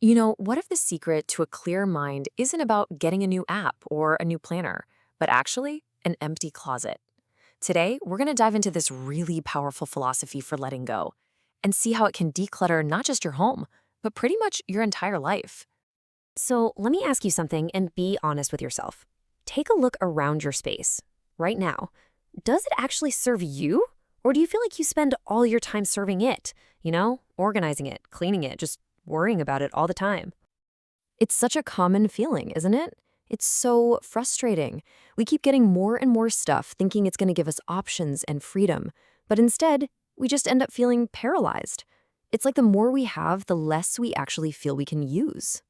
What if the secret to a clear mind isn't about getting a new app or a new planner, but actually an empty closet? Today, we're going to dive into this really powerful philosophy for letting go and see how it can declutter not just your home, but pretty much your entire life. So let me ask you something and be honest with yourself. Take a look around your space right now. Does it actually serve you? Or do you feel like you spend all your time serving it? Organizing it, cleaning it, just worrying about it all the time. It's such a common feeling, isn't it? It's so frustrating. We keep getting more and more stuff thinking it's going to give us options and freedom, but instead, we just end up feeling paralyzed. It's like the more we have, the less we actually feel we can use.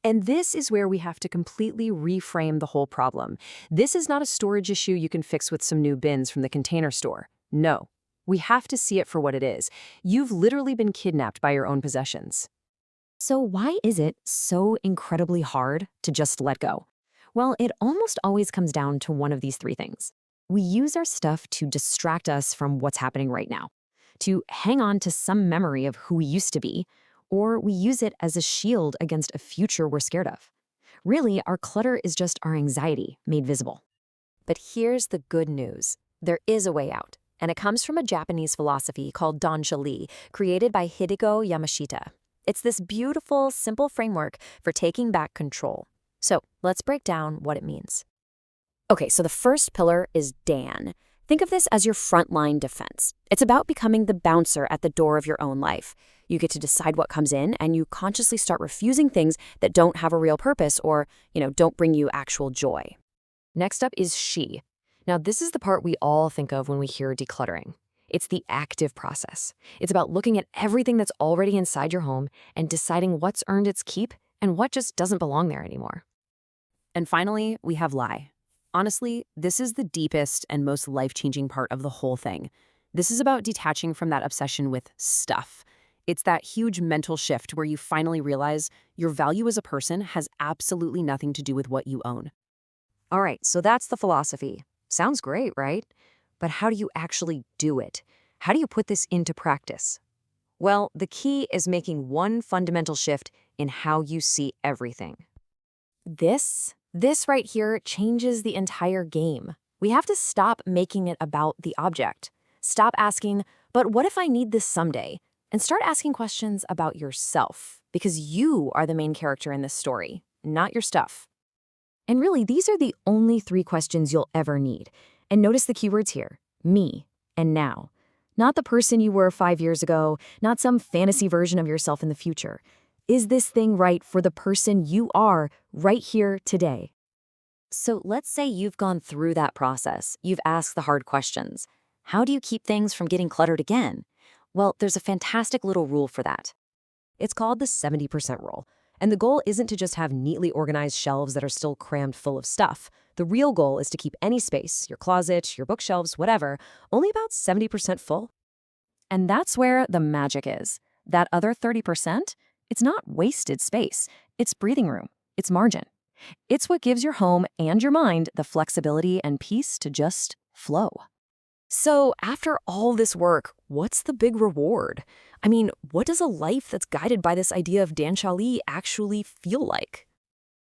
And this is where we have to completely reframe the whole problem. This is not a storage issue you can fix with some new bins from the Container Store. No, we have to see it for what it is. You've literally been kidnapped by your own possessions. So why is it so incredibly hard to just let go? Well, it almost always comes down to one of these three things. We use our stuff to distract us from what's happening right now, to hang on to some memory of who we used to be, or we use it as a shield against a future we're scared of. Really, our clutter is just our anxiety made visible. But here's the good news. There is a way out, and it comes from a Japanese philosophy called Danshali, created by Hideko Yamashita. It's this beautiful, simple framework for taking back control. So let's break down what it means. Okay, so the first pillar is Dan. Think of this as your frontline defense. It's about becoming the bouncer at the door of your own life. You get to decide what comes in, and you consciously start refusing things that don't have a real purpose or, don't bring you actual joy. Next up is She. Now, this is the part we all think of when we hear decluttering. It's the active process. It's about looking at everything that's already inside your home and deciding what's earned its keep and what just doesn't belong there anymore. And finally, we have Lie. Honestly, this is the deepest and most life-changing part of the whole thing. This is about detaching from that obsession with stuff. It's that huge mental shift where you finally realize your value as a person has absolutely nothing to do with what you own. All right, so that's the philosophy. Sounds great, right? But how do you actually do it? How do you put this into practice? Well, the key is making one fundamental shift in how you see everything. This right here changes the entire game. We have to stop making it about the object. Stop asking, but what if I need this someday? And start asking questions about yourself, because you are the main character in this story, not your stuff. And really, these are the only three questions you'll ever need. And notice the keywords here: me and now. Not the person you were 5 years ago, not some fantasy version of yourself in the future. Is this thing right for the person you are right here today? So let's say you've gone through that process. You've asked the hard questions. How do you keep things from getting cluttered again? Well, there's a fantastic little rule for that. It's called the 70% rule. And the goal isn't to just have neatly organized shelves that are still crammed full of stuff. The real goal is to keep any space, your closet, your bookshelves, whatever, only about 70% full. And that's where the magic is. That other 30%, it's not wasted space. It's breathing room. It's margin. It's what gives your home and your mind the flexibility and peace to just flow. So after all this work, what's the big reward? I mean, what does a life that's guided by this idea of Danshali actually feel like?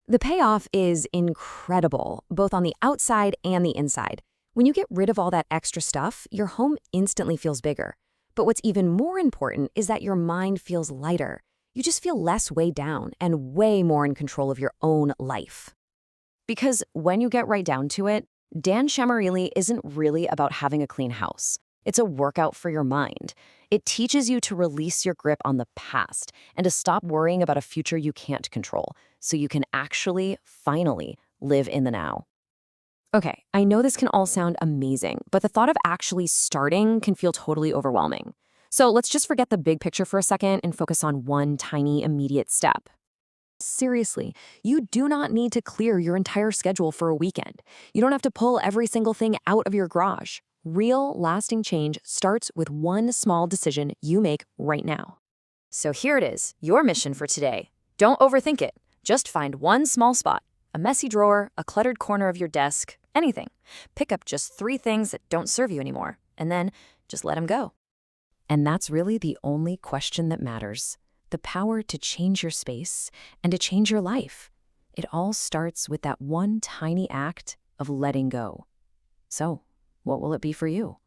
The payoff is incredible, both on the outside and the inside. When you get rid of all that extra stuff, your home instantly feels bigger. But what's even more important is that your mind feels lighter. You just feel less weighed down and way more in control of your own life. Because when you get right down to it, Dan Shamarili isn't really about having a clean house. It's a workout for your mind. It teaches you to release your grip on the past and to stop worrying about a future you can't control, so you can actually, finally, live in the now. Okay, I know this can all sound amazing, but the thought of actually starting can feel totally overwhelming. So let's just forget the big picture for a second and focus on one tiny, immediate step. Seriously, you do not need to clear your entire schedule for a weekend. You don't have to pull every single thing out of your garage. Real, lasting change starts with one small decision you make right now. So here it is, your mission for today. Don't overthink it. Just find one small spot, a messy drawer, a cluttered corner of your desk, anything. Pick up just 3 things that don't serve you anymore, and then just let them go. And that's really the only question that matters. the power to change your space and to change your life. It all starts with that one tiny act of letting go. So, what will it be for you?